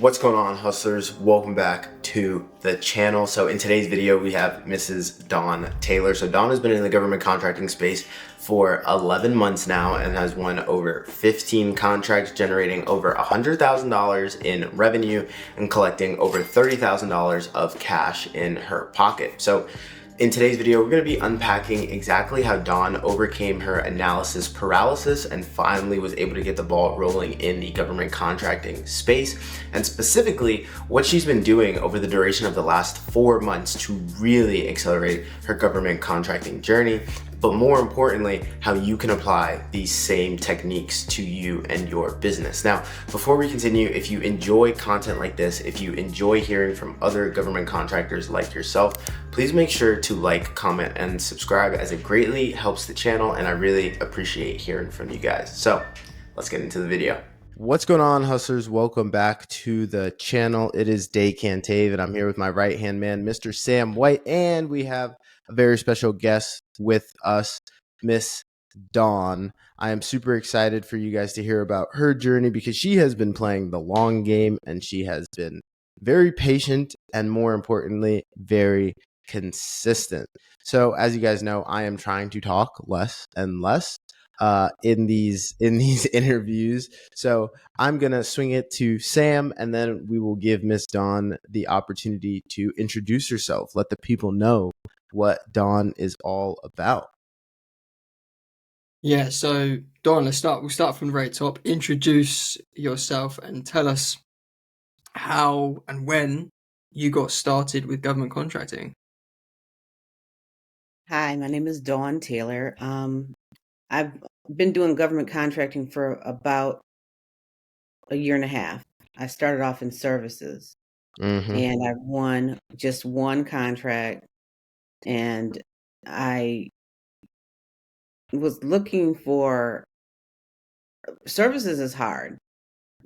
What's going on, hustlers? Welcome back to the channel. So in today's video, we have Mrs. Dawn Taylor. So Dawn has been in the government contracting space for 11 months now and has won over 15 contracts, generating over $100,000 in revenue and collecting over $30,000 of cash in her pocket. So in today's video, we're going to be unpacking exactly how Dawn overcame her analysis paralysis and finally was able to get the ball rolling in the government contracting space, and specifically what she's been doing over the duration of the last 4 months to really accelerate her government contracting journey. But more importantly, how you can apply these same techniques to you and your business. Now, before we continue, if you enjoy content like this, if you enjoy hearing from other government contractors like yourself, please make sure to like, comment, and subscribe, as it greatly helps the channel, and I really appreciate hearing from you guys. So let's get into the video. What's going on, hustlers? Welcome back to the channel. It is Day Cantave, and I'm here with my right-hand man, Mr. Sam White, and we have a very special guest with us, Miss Dawn. I am super excited for you guys to hear about her journey because she has been playing the long game and she has been very patient and, more importantly, very consistent. So as you guys know, I am trying to talk less and less in these interviews. So I'm gonna swing it to Sam, and then we will give Miss Dawn the opportunity to introduce herself, let the people know what Dawn is all about. Yeah, so Dawn, we'll start from the very top. Introduce yourself and tell us how and when you got started with government contracting. Hi, my name is Dawn Taylor. I've been doing government contracting for about a year and a half. I started off in services, and I won just one contract, and I was looking for services is hard.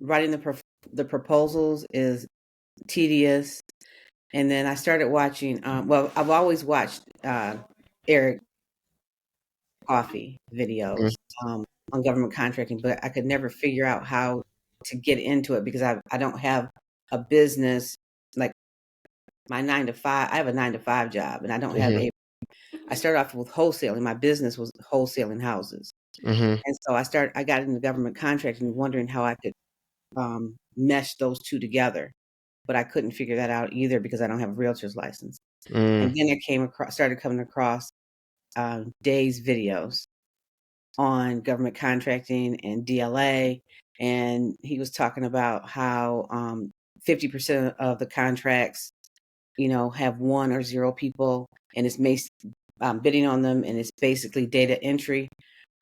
Writing the proposals is tedious, and then I started watching. Well, I've always watched Eric Coffee videos on government contracting, but I could never figure out how to get into it because I don't have a business like my 9 to 5. I have a 9 to 5 job, and I don't have I started off with wholesaling. My business was wholesaling houses. And so I got into government contracting, wondering how I could mesh those two together, but I couldn't figure that out either because I don't have a realtor's license. And then I started coming across Day's videos on government contracting and DLA, and he was talking about how 50% of the contracts, have 1 or 0 people, and it's bidding on them, and it's basically data entry.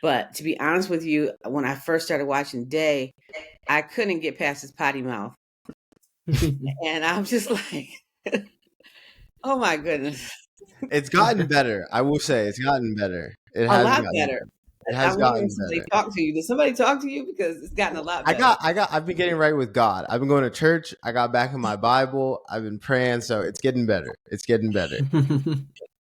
But to be honest with you, when I first started watching Day, I couldn't get past his potty mouth, and I'm just like, oh my goodness. It's gotten better. I will say it's gotten better. It A has lot gotten better. It has I'm wondering gotten if somebody better. talked to you. Did somebody talk to you? Because it's gotten a lot better. I've been getting right with God. I've been going to church. I got back in my Bible. I've been praying, so it's getting better. It's getting better.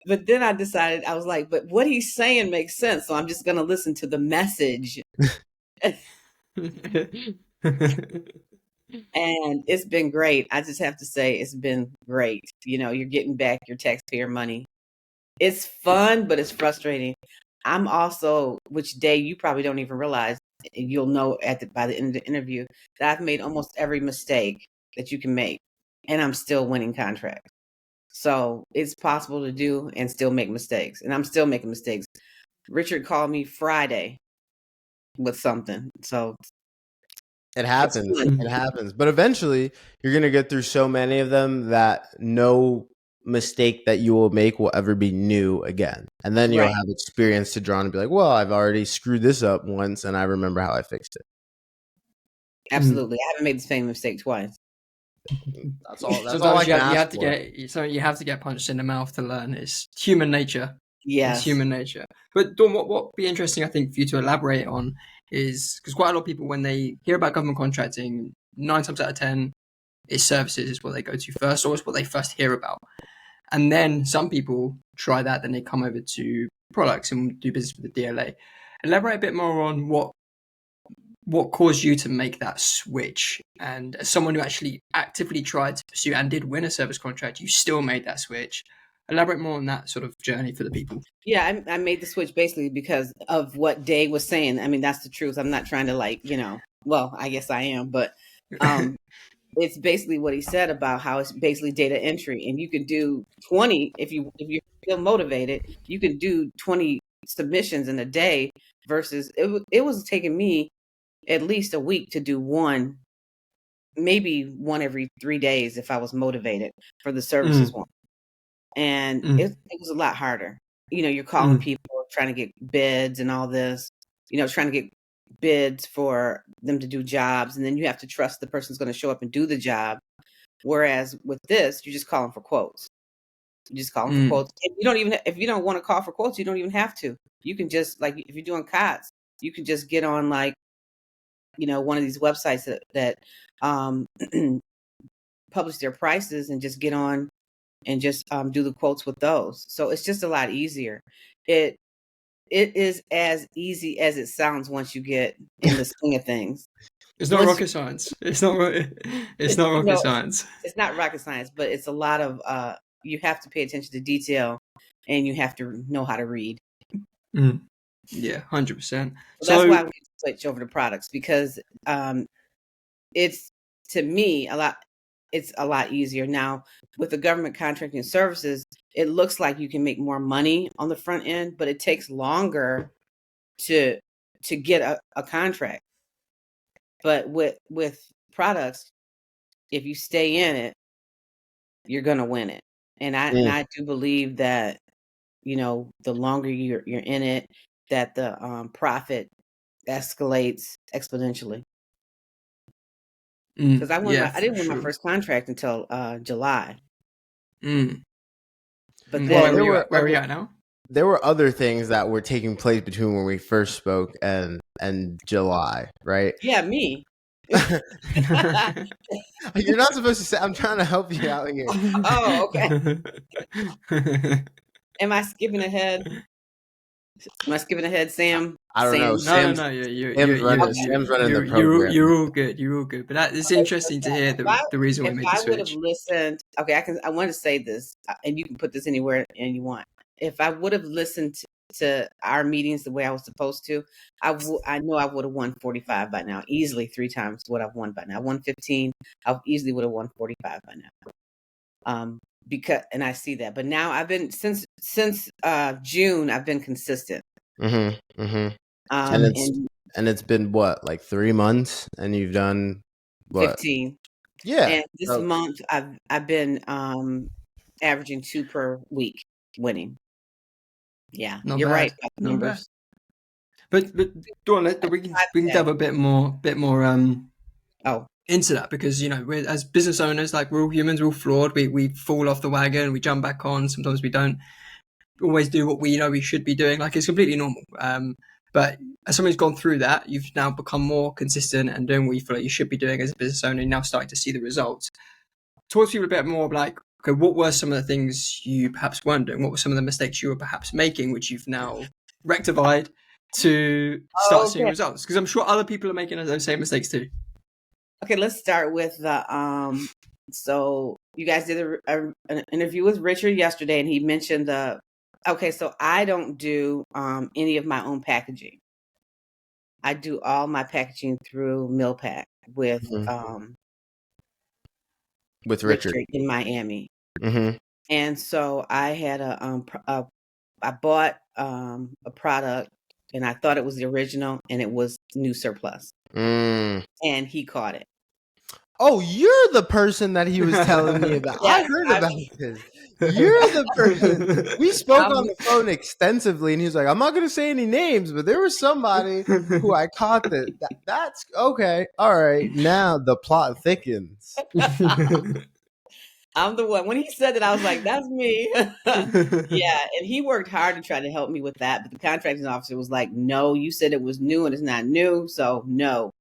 But then I decided, I was like, but what he's saying makes sense. So I'm just going to listen to the message. And it's been great. I just have to say it's been great. You're getting back your taxpayer money. It's fun, but it's frustrating. I'm also, which Day you probably don't even realize, you'll know by the end of the interview, that I've made almost every mistake that you can make, and I'm still winning contracts. So it's possible to do and still make mistakes, and I'm still making mistakes. Richard called me Friday with something, so it happens. It happens. But eventually, you're gonna get through so many of them that no mistake that you will make will ever be new again, and then you'll have experience to draw and be like, well, I've already screwed this up once and I remember how I fixed it. Absolutely. I haven't made the same mistake twice. That's all I can ask for. You have to get punched in the mouth to learn. It's human nature. Yes. It's human nature. But Dawn, what would be interesting, I think, for you to elaborate on is, because quite a lot of people, when they hear about government contracting, 9 times out of 10, it's services is what they go to first, or it's what they first hear about. And then some people try that, then they come over to products and do business with the DLA. Elaborate a bit more on what caused you to make that switch? And as someone who actually actively tried to pursue and did win a service contract, you still made that switch. Elaborate more on that sort of journey for the people. Yeah, I made the switch basically because of what Dave was saying. I mean, that's the truth. I'm not trying to well, I guess I am, but it's basically what he said about how it's basically data entry, and you can do 20 if you feel motivated. You can do 20 submissions in a day versus it was taking me at least a week to do one, maybe one every 3 days if I was motivated for the services one. And it was a lot harder. You're calling people, trying to get bids and all this, trying to get bids for them to do jobs. And then you have to trust the person's going to show up and do the job. Whereas with this, you're just calling for quotes. You just call them for quotes. And if you don't want to call for quotes, you don't even have to. You can just, like, if you're doing COTS, you can just get on, like, one of these websites that publish their prices and just get on and just do the quotes with those. So it's just a lot easier. It is as easy as it sounds once you get in the swing of things. It's not rocket science. It's not rocket science. It's not rocket science, but it's a lot of you have to pay attention to detail and you have to know how to read. Yeah, 100%. So that's why we switch over to products, because it's, to me, it's a lot easier. Now, with the government contracting services, it looks like you can make more money on the front end, but it takes longer to get a contract. But with products, if you stay in it, you're going to win it. And I do believe that, the longer you're in it, that the profit escalates exponentially. Because I didn't win my first contract until July. But then where are we at now? There were other things that were taking place between when we first spoke and July, right? Yeah, me. You're not supposed to say. I'm trying to help you out here. Oh, okay. Am I skipping ahead? Sam? I don't know. No. Sam's running the program. You're all good. You're all good. But it's interesting to hear the reason we made the switch. If I would have listened, I want to say this, and you can put this anywhere and you want. If I would have listened to our meetings the way I was supposed to, I know I would have won 45 by now, easily 3 times what I've won by now. I won 15. I easily would have won 45 by now. And I see that. But now I've been since June. I've been consistent. And it's been what, like 3 months, and you've done what? 15. Yeah. And this month I've been averaging 2 per week winning. Yeah, Not you're bad. right about the numbers. But Dawn, we can delve a bit more into that, because we're, as business owners, like, we're all humans, we're all flawed. We fall off the wagon, we jump back on. Sometimes we don't always do what we know we should be doing. Like, it's completely normal. But as someone who's gone through that, you've now become more consistent and doing what you feel like you should be doing as a business owner. You're now starting to see the results. Talk to people a bit more, like, okay, what were some of the things you perhaps weren't doing? What were some of the mistakes you were perhaps making, which you've now rectified to start seeing results? Because I'm sure other people are making those same mistakes too. Okay, let's start with the so you guys did an interview with Richard yesterday, and he mentioned so I don't do any of my own packaging. I do all my packaging through MillPack with Richard in Miami. And so I had I bought a product, and I thought it was the original, and it was new surplus. And he caught it. Oh, you're the person that he was telling me about. I heard about this. You're the person. We spoke on the phone extensively, and he was like, I'm not going to say any names, but there was somebody who I caught that. That's okay. All right. Now the plot thickens. I'm the one. When he said that, I was like, that's me. Yeah. And he worked hard to try to help me with that. But the contracting officer was like, no, you said it was new and it's not new. So no.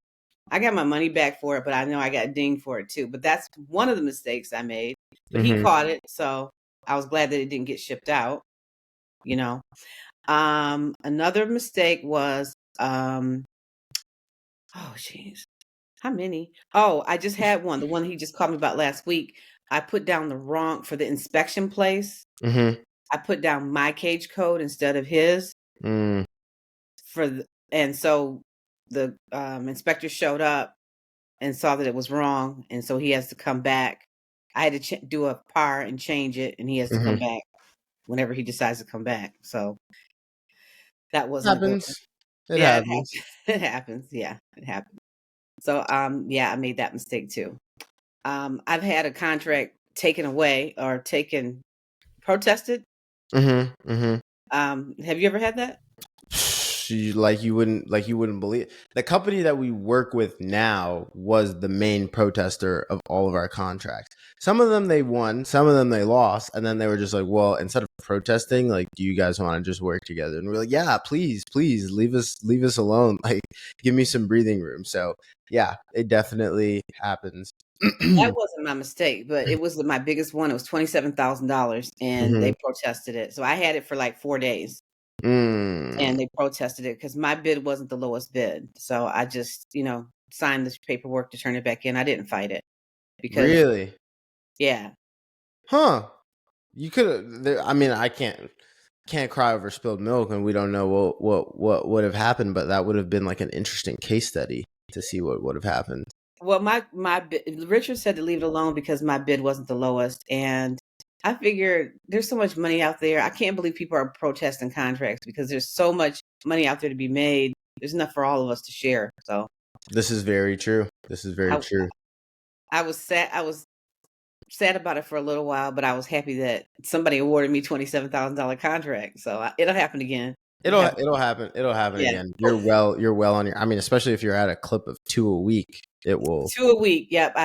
I got my money back for it, but I know I got dinged for it too. But that's one of the mistakes I made. But he caught it. So I was glad that it didn't get shipped out. Another mistake was, Oh, jeez. How many? Oh, I just had one. The one he just called me about last week. I put down the wrong for the inspection place. Mm-hmm. I put down my cage code instead of his Mm. and so the inspector showed up and saw that it was wrong, and so he has to come back. I had to do a PAR and change it, and he has to come Mm-hmm. back whenever he decides to come back. So that wasn't a good one. Happens. It Yeah, it happens. happens. It happens. Yeah, it happens. So yeah, I made that mistake too. I've had a contract taken away or protested. Mm-hmm. Mm-hmm. Have you ever had that? You wouldn't believe the company that we work with now was the main protester of all of our contracts. Some of them they won, some of them they lost, and then they were just like, well, instead of protesting, like, do you guys want to just work together? And we're like, yeah, please leave us alone, like, give me some breathing room. So yeah, it definitely happens. That wasn't my mistake, but it was my biggest one. It was $27,000, and Mm-hmm. they protested it. So I had it for like 4 days, Mm. and they protested it because my bid wasn't the lowest bid. So I just, signed this paperwork to turn it back in. I didn't fight it because, Really? yeah. Huh? You could have. I mean, I can't cry over spilled milk, and we don't know what would have happened. But that would have been like an interesting case study to see what would have happened. Well, my bid, Richard said to leave it alone because my bid wasn't the lowest, and I figured there's so much money out there. I can't believe people are protesting contracts because there's so much money out there to be made. There's enough for all of us to share. So This is very true. This is very I, true. I was sad. I was sad about it for a little while, but I was happy that somebody awarded me $27,000 contract. So it'll happen again. It'll happen. It'll happen Yeah. again. You're well on your. I mean, especially if you're at a clip of 2 a week, it will. 2 a week. Yep.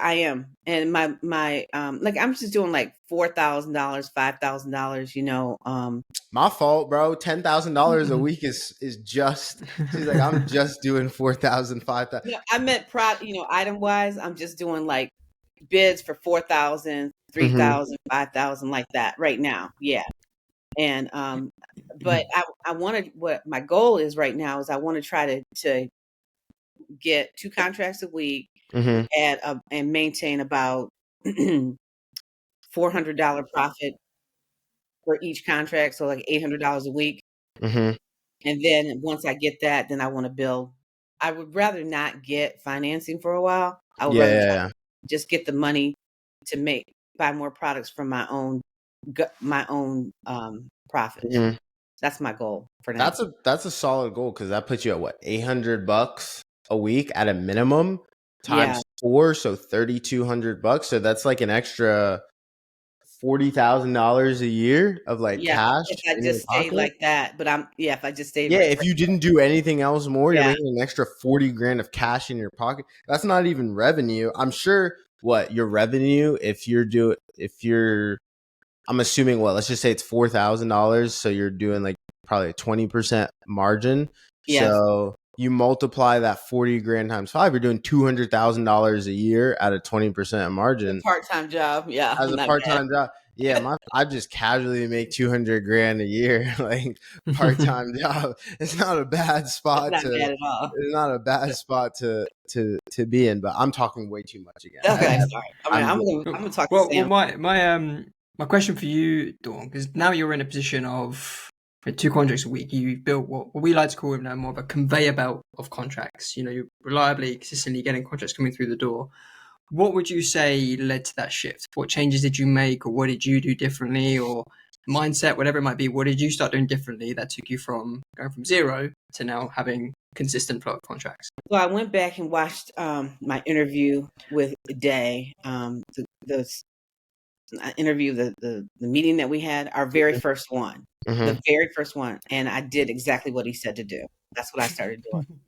I am. And my like I'm just doing like $4,000, $5,000, My fault, bro. $10,000 a week is just. She's like, I'm just doing 4,000, 5,000. No, I meant item wise, I'm just doing like bids for 4,000, 3,000, 5,000, like that right now. Yeah. And but I wanted, what my goal is right now is I want to try to get 2 contracts a week Mm-hmm. and maintain about $400 profit for each contract, so like $800 a week. Mm-hmm. And then once I get that, then I want to build. I would rather not get financing for a while. I would rather Yeah. just get the money to buy more products from my own profit. Mm-hmm. That's my goal for now. That's a solid goal because that puts you at what, $800 a week at a minimum times 4, so $3,200. So that's like an extra $40,000 a year of like cash if I in your just stay pocket. like that. But if I just stay If you didn't do anything else more, you're Yeah. making an extra 40 grand of cash in your pocket. That's not even revenue. I'm sure what your revenue, I'm assuming let's just say it's $4,000. So you're doing like probably a 20% margin. Yes. So you multiply that 40 grand times 5, you're doing $200,000 a year at a 20% margin. Part-time job. Yeah. As a part-time job. Yeah, I just casually make 200 grand a year, like part-time job. It's not a bad spot. It's not bad at all. It's not a bad spot to be in, but I'm talking way too much again. Okay, sorry. I'm gonna talk to Sam. My question for you, Dawn, because now you're in a position of 2 contracts a week. You've built what we like to call now more of a conveyor belt of contracts. You're reliably, consistently getting contracts coming through the door. What would you say led to that shift? What changes did you make, or what did you do differently, or mindset, whatever it might be? What did you start doing differently that took you from going from 0 to now having consistent flow of contracts? So I went back and watched my interview with Day, the interview, the meeting that we had, our very first one, the very first one, and I did exactly what he said to do. That's what I started doing.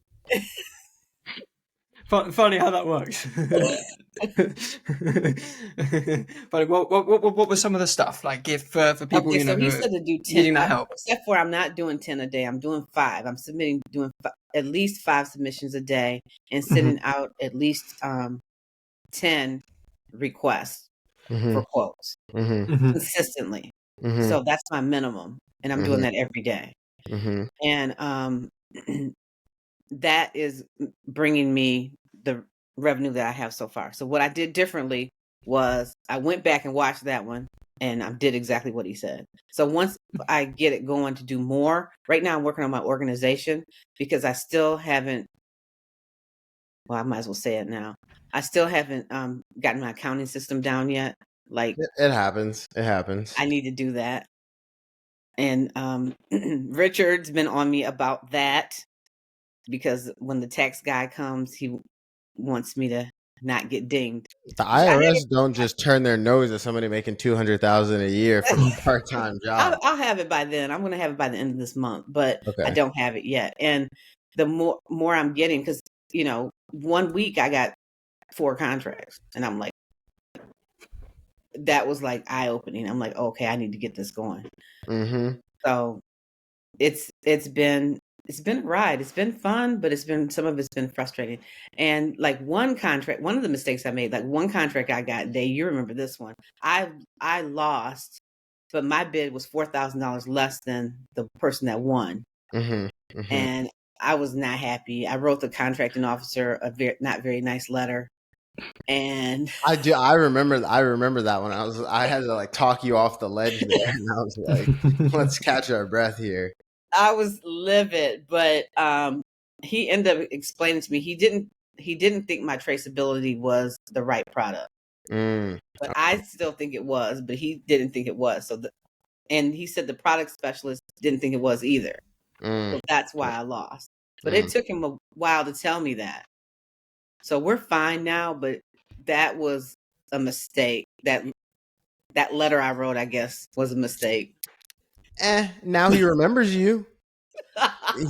Funny how that works. But what was some of the stuff like? If for people, so he said to do 10. Needing that help. Except for I'm not doing 10 a day. I'm doing 5. I'm doing at least 5 submissions a day and sending out at least 10 requests for quotes consistently. So that's my minimum, and I'm doing that every day. And that is bringing me the revenue that I have so far. So what I did differently was I went back and watched that one, and I did exactly what he said. So once I get it going to do more, right now I'm working on my organization because I still haven't, well, I might as well say it now. I still haven't gotten my accounting system down yet. Like, It happens. It happens. I need to do that. And Richard's been on me about that because when the tax guy comes, he wants me to not get dinged. The IRS don't just turn their nose at somebody making $200,000 a year from a part-time job. I'll have it by then. I'm going to have it by the end of this month, but I Okay. don't have it yet. And the more I'm getting, because 1 week I got 4 contracts, and I'm like, that was like eye opening. I'm like, okay, I need to get this going. Mm-hmm. So it's been a ride. It's been fun, but some of it's been frustrating. And like one of the mistakes I made, like one contract I got, Dave, you remember this one. I lost, but my bid was $4,000 less than the person that won. Mm-hmm. Mm-hmm. And I was not happy. I wrote the contracting officer a not very nice letter. And I do. I remember that one. I had to like talk you off the ledge there, and I was like, "Let's catch our breath here." I was livid, but he ended up explaining to me he didn't think my traceability was the right product. But I still think it was, but he didn't think it was. And he said the product specialist didn't think it was either. So that's why I lost. But it took him a while to tell me that. So we're fine now, but that was a mistake. That letter I wrote, I guess, was a mistake. Now he remembers you.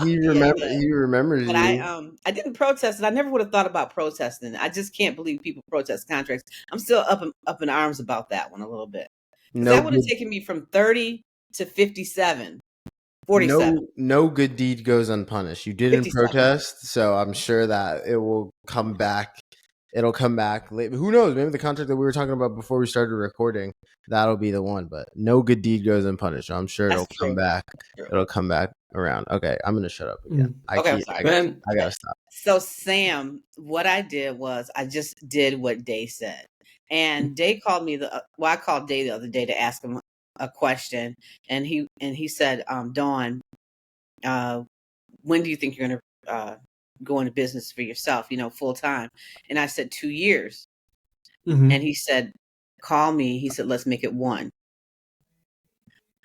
He remembers but you. I didn't protest, and I never would have thought about protesting. I just can't believe people protest contracts. I'm still up in arms about that one a little bit. That would have taken me from 30 to 57. 47. No good deed goes unpunished. You didn't 57. protest, so I'm sure that it will come back. It'll come back. Who knows? Maybe the contract that we were talking about before we started recording, that'll be the one. But no good deed goes unpunished. So I'm sure it'll come back. It'll come back around. Okay, I'm gonna shut up again. I gotta stop. So Sam, what I did was I just did what Day said, and Day called me I called Day the other day to ask him a question, and he said, Dawn, when do you think you're gonna go into business for yourself, full time? And I said 2 years. And he said, call me. He said, let's make it 1.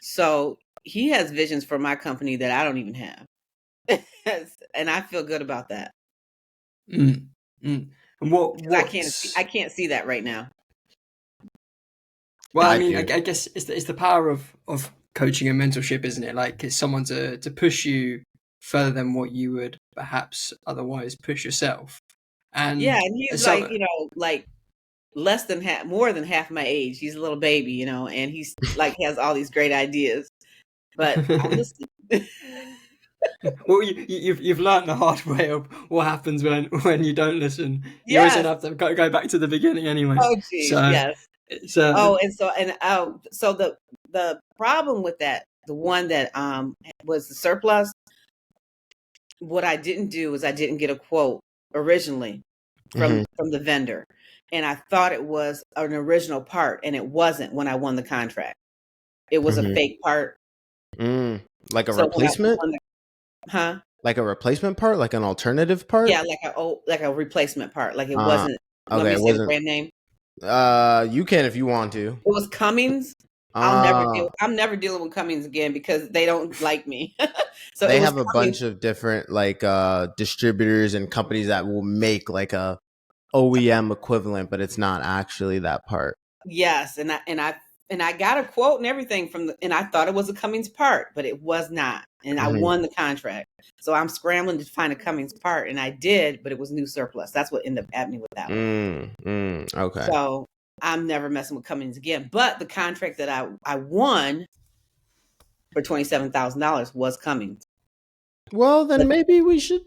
So he has visions for my company that I don't even have. And I feel good about that. And I can't see that right now. Well, I mean, I guess it's the power of coaching and mentorship, isn't it? Like, it's someone to push you further than what you would perhaps otherwise push yourself. And yeah, and he's like more than half my age. He's a little baby, and he's like has all these great ideas. But I listen. Well, you've learned the hard way of what happens when you don't listen. You always have to go back to the beginning anyway. Oh, geez, yes. So the problem with that, the one that was the surplus, what I didn't do is I didn't get a quote originally from the vendor, and I thought it was an original part, and it wasn't when I won the contract. It was a fake part, like a replacement. Like a replacement part, like an alternative part. Yeah, like a replacement part. Like it wasn't. Okay, it wasn't the brand name. You can if you want to. It was Cummins. I'm never dealing with Cummins again because they don't like me. So they have a bunch of different like distributors and companies that will make like a OEM equivalent, but it's not actually that part. Yes, and I got a quote and everything and I thought it was a Cummins part, but it was not. And I won the contract. So I'm scrambling to find a Cummins part, and I did, but it was new surplus. That's what ended up happening with that one. Okay. So I'm never messing with Cummins again. But the contract that I won for $27,000 was Cummins. Well, then maybe we should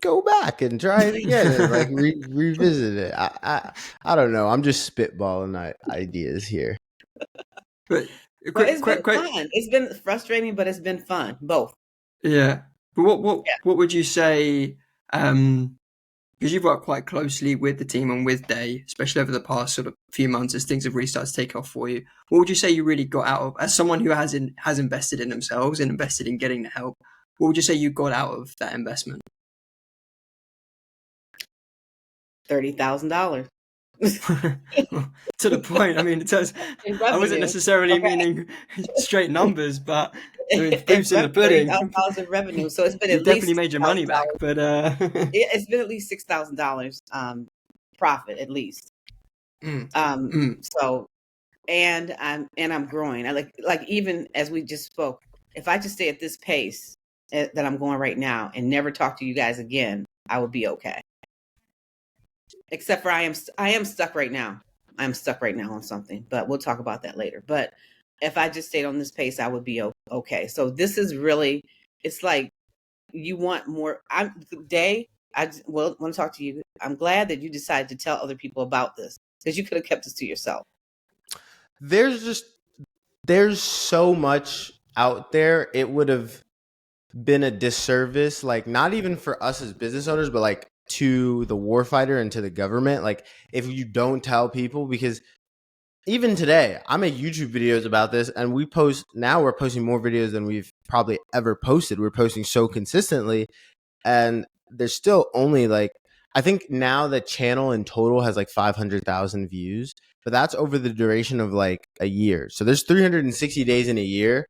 go back and try it again and like revisit it. I don't know. I'm just spitballing ideas here. But it's been fun. It's been frustrating, but it's been fun. Both. Yeah. But what would you say Because you've worked quite closely with the team and with Day, especially over the past sort of few months as things have really started to take off for you. What would you say you really got out of, as someone who has invested in themselves and invested in getting the help? What would you say you got out of that investment? $30,000. To the point. I mean, it does. I wasn't necessarily meaning straight numbers, but I mean, proof's in the pudding. $30,000 in revenue, so it's been You at least definitely made your money back, but it's been at least $6,000 profit at least. So, and I'm growing. I like even as we just spoke, if I just stay at this pace that I'm going right now and never talk to you guys again, I would be okay. Except for I am stuck right now. I'm stuck right now on something, but we'll talk about that later. But if I just stayed on this pace, I would be okay. So this is really, it's like you want more. I want to talk to you. I'm glad that you decided to tell other people about this, because you could have kept this to yourself. There's so much out there. It would have been a disservice, like not even for us as business owners, but like to the warfighter and to the government. Like if you don't tell people, because even today I make YouTube videos about this, and we're posting more videos than we've probably ever posted. We're posting so consistently, and there's still only like, I think now the channel in total has like 500,000 views, but that's over the duration of like a year. So there's 360 days in a year.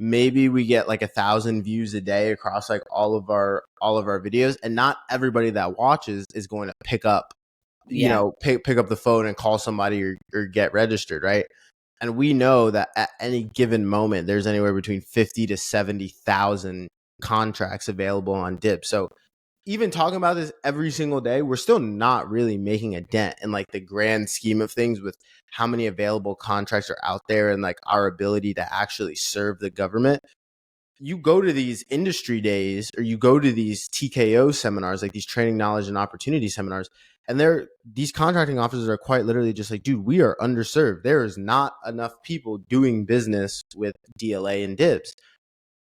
Maybe we get like 1,000 views a day across like all of our videos, and not everybody that watches is going to pick up, pick up the phone and call somebody or get registered, right? And we know that at any given moment, there's anywhere between 50 to 70,000 contracts available on Dip. So even talking about this every single day, we're still not really making a dent in like the grand scheme of things with how many available contracts are out there and like our ability to actually serve the government. You go to these industry days, or you go to these TKO seminars, like these training, knowledge, and opportunity seminars, and these contracting officers are quite literally just like, dude, we are underserved. There is not enough people doing business with DLA and DIBS.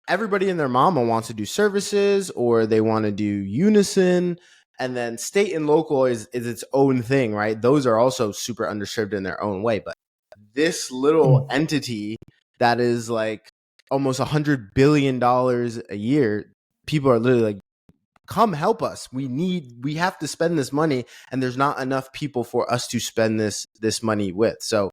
Everybody and their mama wants to do services, or they want to do unison, and then state and local is its own thing, right? Those are also super underserved in their own way. But this little entity that is like almost $100 billion a year, people are literally like, come help us. We have to spend this money, and there's not enough people for us to spend this money with. So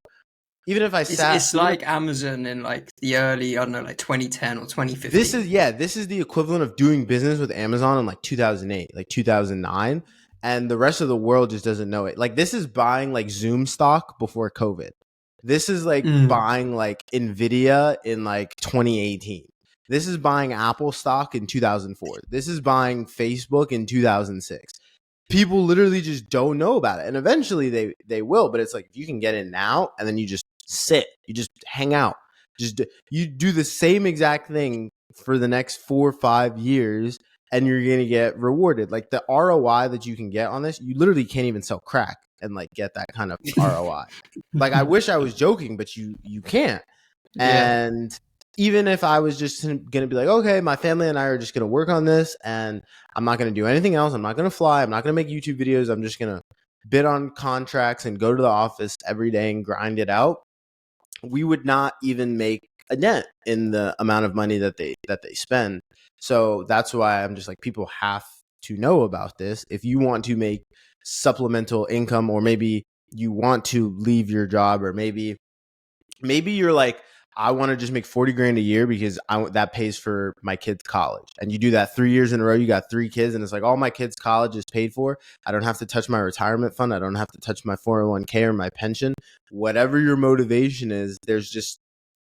even if it's like Amazon in like the early, I don't know, like 2010 or 2015. This is the equivalent of doing business with Amazon in like 2008, like 2009, and the rest of the world just doesn't know it. Like this is buying like Zoom stock before COVID. This is like buying like Nvidia in like 2018. This is buying Apple stock in 2004. This is buying Facebook in 2006. People literally just don't know about it, and eventually they will. But it's like, if you can get in now, and then you just sit, you just hang out, you do the same exact thing for the next 4 or 5 years, and you're gonna get rewarded. Like the ROI that you can get on this, you literally can't even sell crack and like get that kind of ROI. Like I wish I was joking, but you can't. Yeah. And even if I was just gonna be like, okay, my family and I are just gonna work on this, and I'm not gonna do anything else. I'm not gonna fly. I'm not gonna make YouTube videos. I'm just gonna bid on contracts and go to the office every day and grind it out. We would not even make a dent in the amount of money that they spend. So that's why I'm just like, people have to know about this. If you want to make supplemental income, or maybe you want to leave your job, or maybe you're like, I want to just make 40 grand a year because that pays for my kids' college. And you do that 3 years in a row, you got 3 kids, and it's like, all my kids' college is paid for. I don't have to touch my retirement fund. I don't have to touch my 401k or my pension. Whatever your motivation is, there's just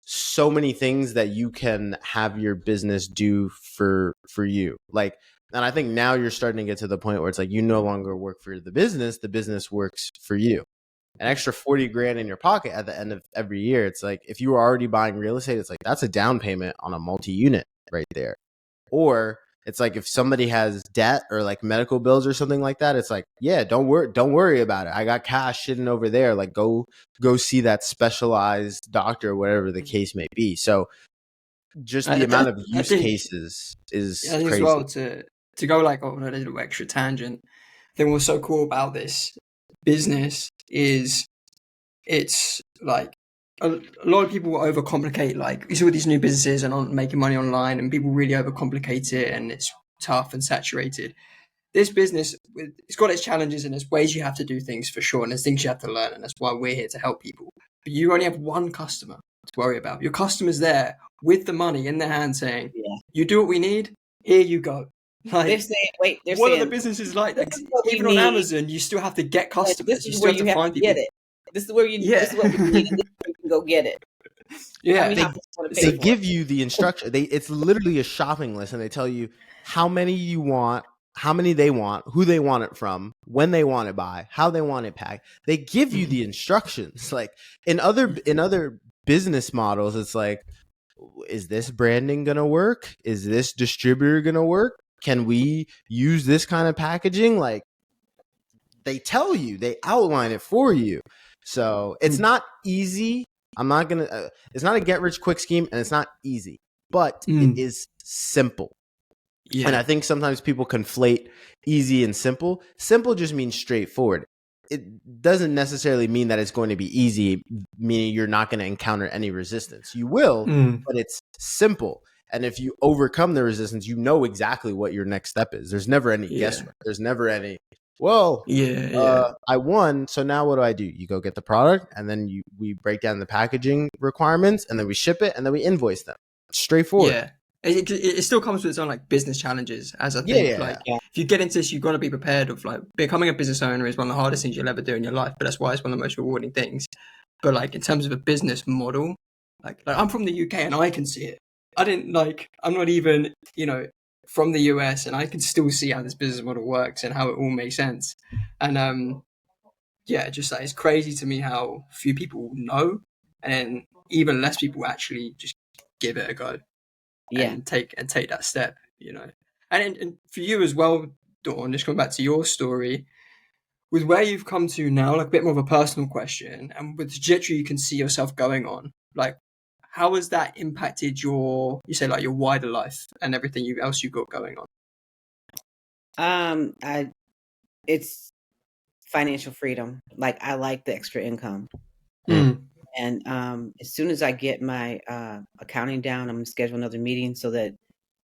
so many things that you can have your business do for you. Like, and I think now you're starting to get to the point where it's like, you no longer work for the business works for you. An extra 40 grand in your pocket at the end of every year. It's like, if you were already buying real estate, it's like, that's a down payment on a multi-unit right there. Or it's like, if somebody has debt or like medical bills or something like that, it's like, yeah, don't worry about it. I got cash sitting over there. Like go see that specialized doctor, whatever the case may be. So just the amount of use cases is crazy. As well, to to go like, oh no, a little extra tangent. I think what's so cool about this business is it's like a lot of people overcomplicate, like you see with these new businesses and on making money online, and people really overcomplicate it, and it's tough and saturated. This business, it's got its challenges and there's ways you have to do things for sure, and there's things you have to learn, and that's why we're here to help people. But you only have one customer to worry about. Your customer's there with the money in their hand saying, you do what we need, here you go. Like, they're saying, what are the businesses like that? Even on Amazon, you still have to get customers. You still have to find people. Get it. This is where you this is what we need, and you can go get it. Yeah, they give you the instruction. It's literally a shopping list, and they tell you how many you want, how many they want, who they want it from, when they want it by, how they want it packed. They give you the instructions. Like in other business models, it's like, is this branding gonna work? Is this distributor gonna work? Can we use this kind of packaging? Like they tell you, they outline it for you. So it's not easy. I'm not gonna. It's not a get rich quick scheme, and it's not easy, but it is simple. Yeah. And I think sometimes people conflate easy and simple. Simple just means straightforward. It doesn't necessarily mean that it's going to be easy, meaning you're not going to encounter any resistance. You will, but it's simple. And if you overcome the resistance, you know exactly what your next step is. There's never any guesswork. There's never any, well, I won, so now what do? You go get the product, and then we break down the packaging requirements, and then we ship it, and then we invoice them. Straightforward. Yeah. It still comes with its own like business challenges, as I think. If you get into this, you've got to be prepared of like becoming a business owner is one of the hardest things you'll ever do in your life, but that's why it's one of the most rewarding things. But like in terms of a business model, like I'm from the UK and I can see it. I'm not even, from the US, and I can still see how this business model works and how it all makes sense. And just like it's crazy to me how few people know, and even less people actually just give it a go. And take that step, and for you as well, Dawn, just coming back to your story, with where you've come to now, like a bit more of a personal question, and with the trajectory you can see yourself going on, like how has that impacted your wider life and everything else you've got going on? It's financial freedom. Like I like the extra income. And as soon as I get my accounting down, I'm going to schedule another meeting so that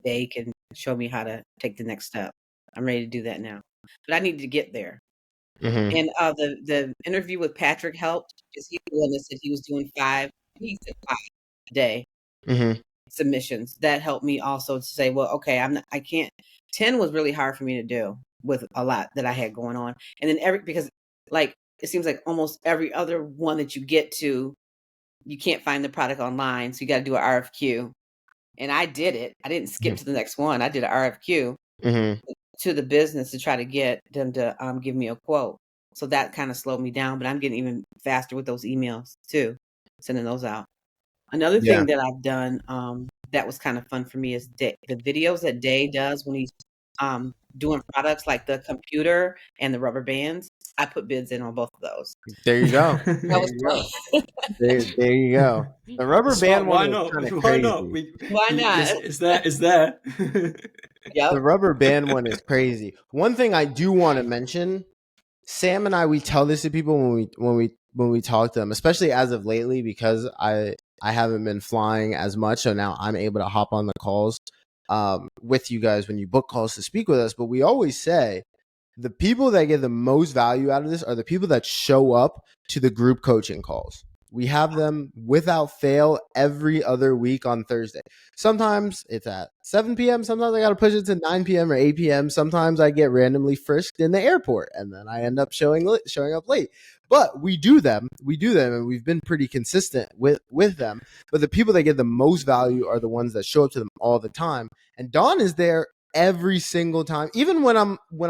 they can show me how to take the next step. I'm ready to do that now. But I need to get there. And the interview with Patrick helped because he said he was doing 5 a day submissions. That helped me also to say, well, okay, I can't. 10 was really hard for me to do with a lot that I had going on. And then because like, it seems like almost every other one that you get to, you can't find the product online. So you got to do an RFQ. And I did it. I didn't skip to the next one. I did an RFQ to the business to try to get them to give me a quote. So that kind of slowed me down, but I'm getting even faster with those emails too, sending those out. Another thing that I've done that was kind of fun for me is the videos that Day does when he's doing products like the computer and the rubber bands. I put bids in on both of those. There you go. There you go. The rubber band one is kind of crazy. Why not? It's there. The rubber band one is crazy. One thing I do want to mention, Sam and I, we tell this to people when we talk to them, especially as of lately, because I haven't been flying as much, so now I'm able to hop on the calls with you guys when you book calls to speak with us. But we always say the people that get the most value out of this are the people that show up to the group coaching calls. We have them without fail every other week on Thursday. Sometimes it's at 7 p.m. Sometimes I got to push it to 9 p.m. or 8 p.m. Sometimes I get randomly frisked in the airport and then I end up showing up late. But we do them, and we've been pretty consistent with them. But the people that get the most value are the ones that show up to them all the time. And Dawn is there every single time. Even when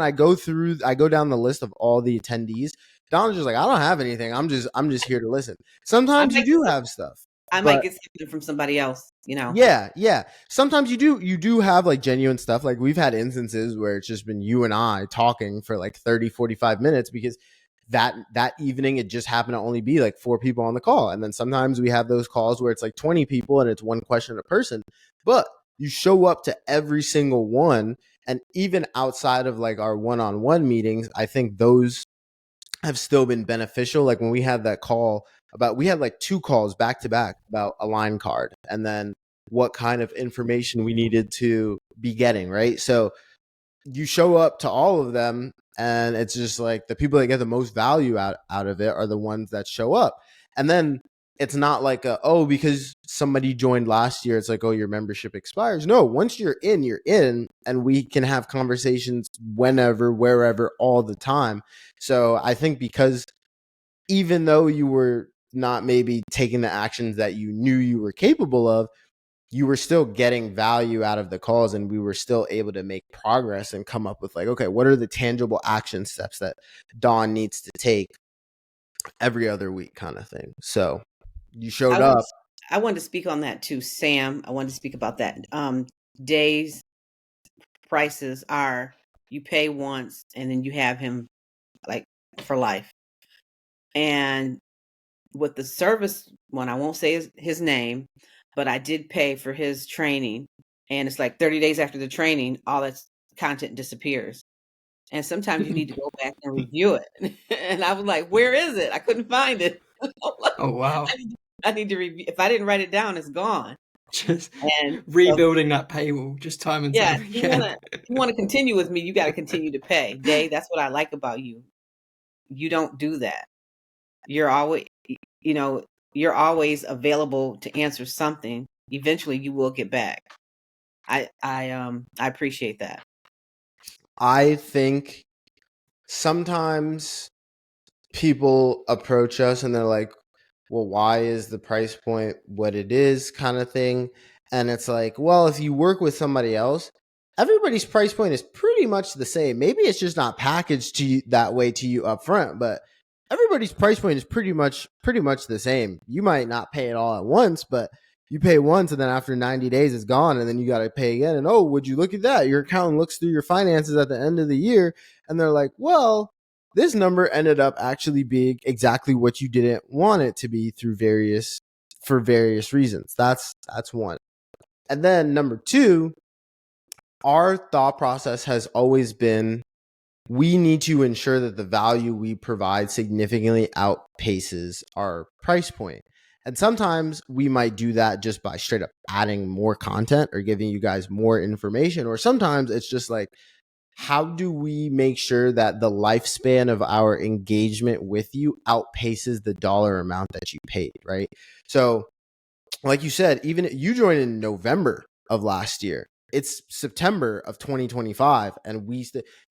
I go down the list of all the attendees, Don's just like, I don't have anything. I'm just here to listen. Sometimes you do have stuff. I might get something from somebody else, Yeah. Sometimes you do have like genuine stuff. Like we've had instances where it's just been you and I talking for like 30, 45 minutes because that evening it just happened to only be like 4 people on the call. And then sometimes we have those calls where it's like 20 people and it's one question a person. But you show up to every single one And even outside of like our one-on-one meetings, I think those have still been beneficial. Like when we had that call we had like 2 calls back to back about a line card and then what kind of information we needed to be getting, right? So you show up to all of them and it's just like the people that get the most value out of it are the ones that show up. And then it's not like because somebody joined last year, it's like, oh, your membership expires. No, once you're in, and we can have conversations whenever, wherever, all the time. So I think because even though you were not maybe taking the actions that you knew you were capable of, you were still getting value out of the calls, and we were still able to make progress and come up with like, okay, what are the tangible action steps that Dawn needs to take every other week kind of thing. So you showed up. I wanted to speak on that too, Sam. I wanted to speak about that. Days prices are you pay once and then you have him like for life. And with the service one, I won't say his name, but I did pay for his training. And it's like 30 days after the training, all that content disappears. And sometimes you need to go back and review it. And I was like, where is it? I couldn't find it. Oh, wow. I need to review. If I didn't write it down, it's gone. Just And rebuilding that paywall, just time and time again. If you want to continue with me, you got to continue to pay. Day, that's what I like about you. You don't do that. You're always, you're always available to answer something. Eventually, you will get back. I appreciate that. I think sometimes people approach us and they're like, well, why is the price point what it is kind of thing? And it's like, well, if you work with somebody else, everybody's price point is pretty much the same. Maybe it's just not packaged to you that way to you up front, but everybody's price point is pretty much the same. You might not pay it all at once, but you pay once and then after 90 days it's gone and then you got to pay again. And oh, would you look at that? Your accountant looks through your finances at the end of the year and they're like, well, this number ended up actually being exactly what you didn't want it to be for various reasons. That's one. And then number 2, our thought process has always been we need to ensure that the value we provide significantly outpaces our price point. And sometimes we might do that just by straight up adding more content or giving you guys more information. Or sometimes it's just like, how do we make sure that the lifespan of our engagement with you outpaces the dollar amount that you paid, right? So like you said, even you joined in November of last year. It's September of 2025 and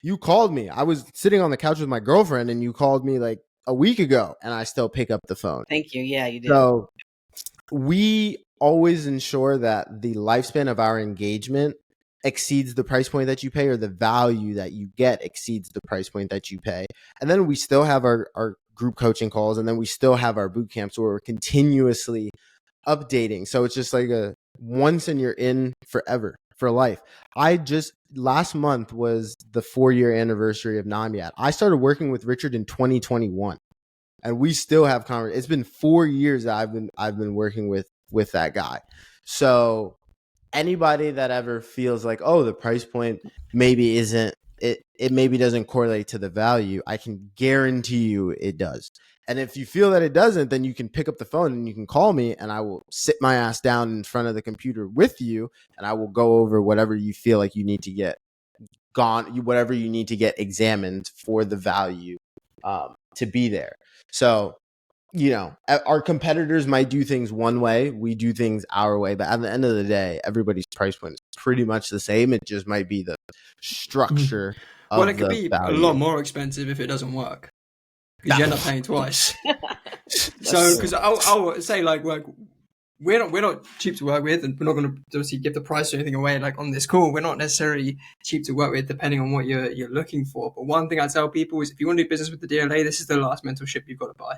you called me. I was sitting on the couch with my girlfriend and you called me like a week ago and I still pick up the phone. Thank you. Yeah, you did. So we always ensure that the lifespan of our engagement exceeds the price point that you pay, or the value that you get exceeds the price point that you pay. And then we still have our group coaching calls, and then we still have our boot camps where we're continuously updating. So it's just like a once and you're in forever, for life. Last month was the 4-year anniversary of Namiat. I started working with Richard in 2021 and we still have conversations. It's been 4 years that I've been working with that guy. So anybody that ever feels like, oh, the price point maybe isn't, it maybe doesn't correlate to the value, I can guarantee you it does. And if you feel that it doesn't, then you can pick up the phone and you can call me and I will sit my ass down in front of the computer with you and I will go over whatever you feel like you need to get whatever you need to get examined for the value to be there. So, our competitors might do things one way, we do things our way, but at the end of the day, everybody's price point is pretty much the same. It just might be the structure of well, it could be value. a lot more expensive if it doesn't work. Because you end up paying twice. So, because I'll say like, we're not cheap to work with, and we're not going to obviously give the price or anything away like on this call. We're not necessarily cheap to work with, depending on what you're looking for. But one thing I tell people is, if you want to do business with the DLA, this is the last mentorship you've got to buy.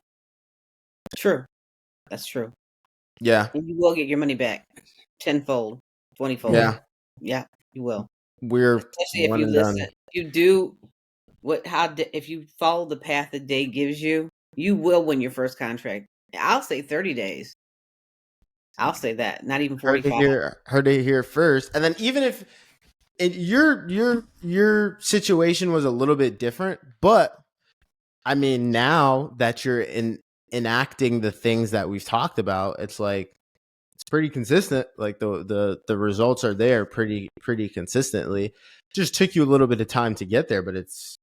True, that's true. Yeah, and you will get your money back, 10-fold, 20-fold. Yeah, you will. We're especially if you listen. You do. If you follow the path that day gives you, you will win your first contract. I'll say 30 days. I'll say that, not even 45. Heard it here first. And then even if your situation was a little bit different, but I mean, now that you're enacting the things that we've talked about, it's like it's pretty consistent. Like the results are there pretty consistently. Just took you a little bit of time to get there, but it's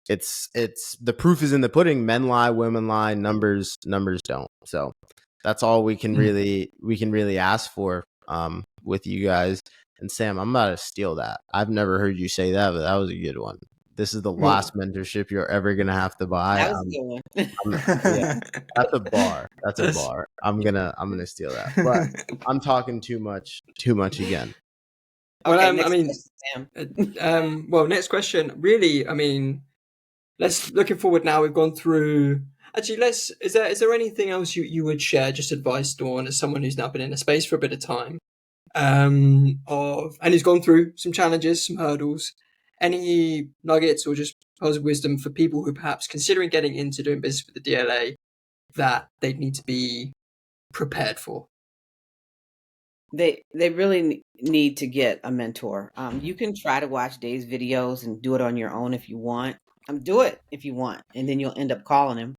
the proof is in the pudding. Men lie, women lie, numbers don't. So that's all we can really ask for with you guys. And Sam, I'm about to steal that. I've never heard you say that, but that was a good one. This is the last mentorship you're ever gonna have to buy. That was a good one. Yeah, that's a bar. That's a bar. I'm gonna steal that. But I'm talking too much again. Well, Okay, I mean, Sam. well, next question. Really, I mean, looking forward now. We've gone through. Actually, is there anything else you would share? Just advice, Dawn, as someone who's now been in the space for a bit of time, and who's gone through some challenges, some hurdles. Any nuggets or just pearls of wisdom for people who are perhaps considering getting into doing business with the DLA that they need to be prepared for? They really need to get a mentor. You can try to watch Dave's videos and do it on your own if you want. Do it if you want, and then you'll end up calling him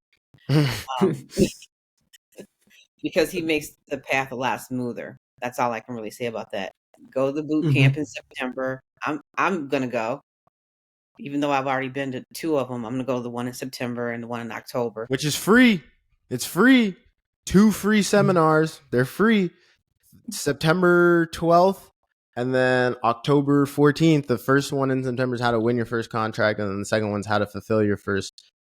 because he makes the path a lot smoother. That's all I can really say about that. Go to the boot camp in September. I'm gonna go, even though I've already been to 2 of them. I'm gonna go to the one in September and the one in October, which is free. It's free. 2 free seminars. They're free. September 12th and then October 14th. The first one in September is how to win your first contract, and then the second one's how to fulfill your first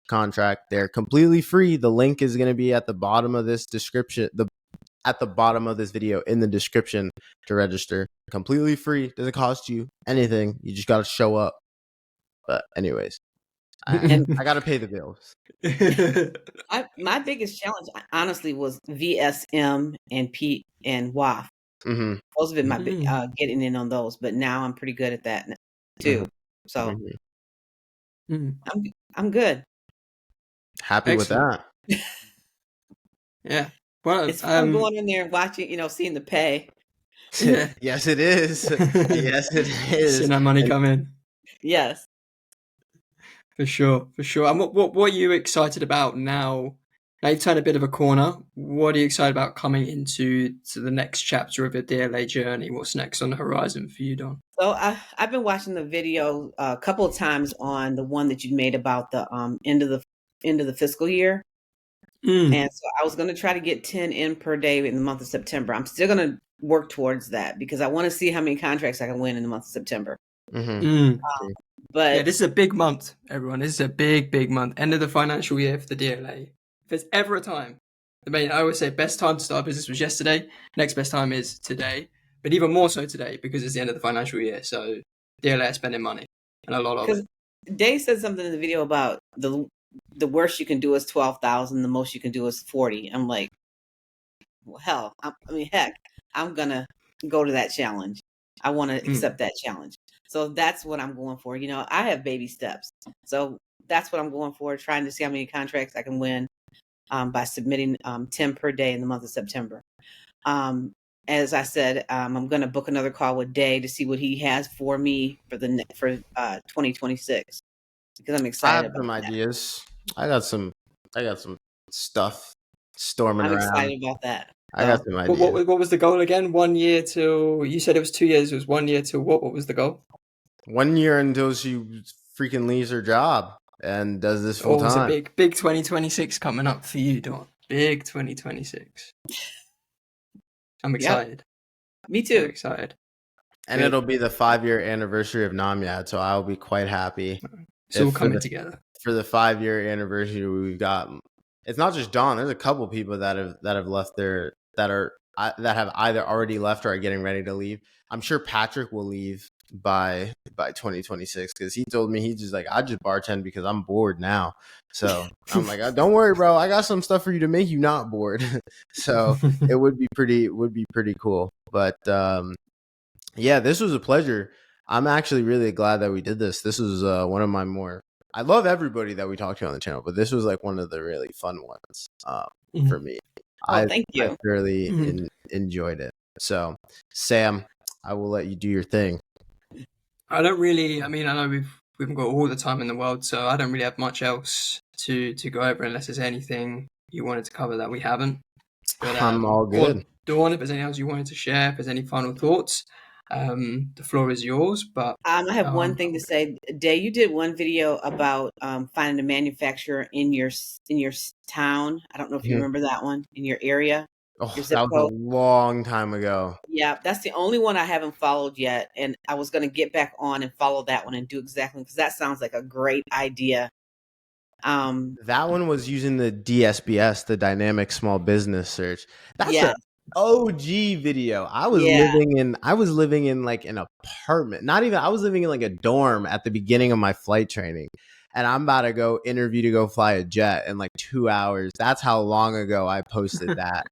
contract. They're completely free. The link is going to be at the bottom of this description, at the bottom of this video in the description to register. Completely free. Doesn't cost you anything. You just got to show up. But anyways, I got to pay the bills. My biggest challenge, honestly, was VSM and P and WAF. Those have been my getting in on those, but now I'm pretty good at that too. So I'm good. Happy with that. Yeah. Well, it's fun going in there and watching, seeing the pay. Yeah. Yes, it is. Yes, it is. Seeing that money come in. Yes. For sure. And what are you excited about now? Now you've turned a bit of a corner. What are you excited about coming into the next chapter of your DLA journey? What's next on the horizon for you, Don? So I've been watching the video a couple of times on the one that you made about the end of the fiscal year. And so I was going to try to get 10 in per day in the month of September. I'm still going to work towards that because I want to see how many contracts I can win in the month of September. But yeah, this is a big month, everyone. This is a big month. End of the financial year for the DLA. If there's ever a time, I always say best time to start business was yesterday. Next best time is today, but even more so today because it's the end of the financial year. So DLA is spending money and a lot of it. Dave said something in the video about the worst you can do is 12,000. The most you can do is 40. I'm like, well, hell, heck, I'm gonna go to that challenge. I want to accept that challenge. So that's what I'm going for. I have baby steps. So that's what I'm going for, trying to see how many contracts I can win by submitting 10 per day in the month of September. As I said, I'm going to book another call with Day to see what he has for me for 2026 because I'm excited. I have some ideas. I got some stuff storming around. I'm excited about that. I got some ideas. What was the goal again? 1 year till, you said it was 2 years. It was 1 year till what? What was the goal? 1 year until she freaking leaves her job and does this full time. It's a big 2026 coming up for you, Dawn. Big 2026. I'm excited. Yep. Me too. I'm excited. And it'll be the 5-year anniversary of Namyad, so I'll be quite happy. It's all coming together. For the 5-year anniversary, we've got. It's not just Dawn. There's a couple people that have left there that have either already left or are getting ready to leave. I'm sure Patrick will leave by 2026 because he told me he's just like, I just bartend because I'm bored now. So I'm like, don't worry, bro. I got some stuff for you to make you not bored. So it would be pretty cool. But yeah, this was a pleasure. I'm actually really glad that we did this. This was one of my more. I love everybody that we talked to on the channel, but this was like one of the really fun ones for me. Thank you. I really enjoyed it. So, Sam, I will let you do your thing. I don't really. I mean, I know we've got all the time in the world, so I don't really have much else to go over unless there's anything you wanted to cover that we haven't. But I'm all or good. Dawn, if there's anything else you wanted to share, if there's any final thoughts, the floor is yours. But I have one thing to say. Day, you did one video about finding a manufacturer in your town. I don't know if you Mhm. remember that one, in your area, Oh, your zip that was code. a long time ago. Yeah, that's the only one I haven't followed yet, and I was going to get back on and follow that one and do exactly, because that sounds like a great idea. That one was using the DSBS, the Dynamic Small Business Search. That's Yeah, an OG video. I was yeah, living in like an apartment. Not even, I was living in like a dorm at the beginning of my flight training. And I'm about to go interview to go fly a jet in like 2 hours. That's how long ago I posted that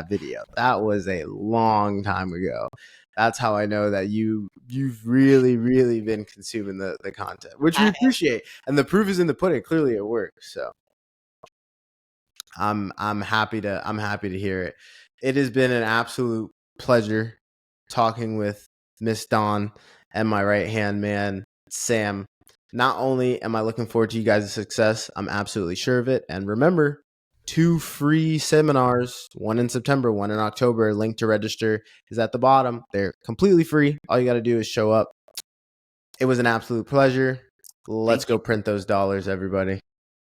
video. That was a long time ago. That's how I know that you've really, really been consuming the content, which we I, appreciate. And the proof is in the pudding. Clearly it works. So I'm happy to hear it. It has been an absolute pleasure talking with Miss Dawn and my right hand man, Sam. Not only am I looking forward to you guys' success, I'm absolutely sure of it. And remember, 2 free seminars, one in September, one in October. Link to register is at the bottom. They're completely free. All you got to do is show up. It was an absolute pleasure. Let's go print those dollars, everybody.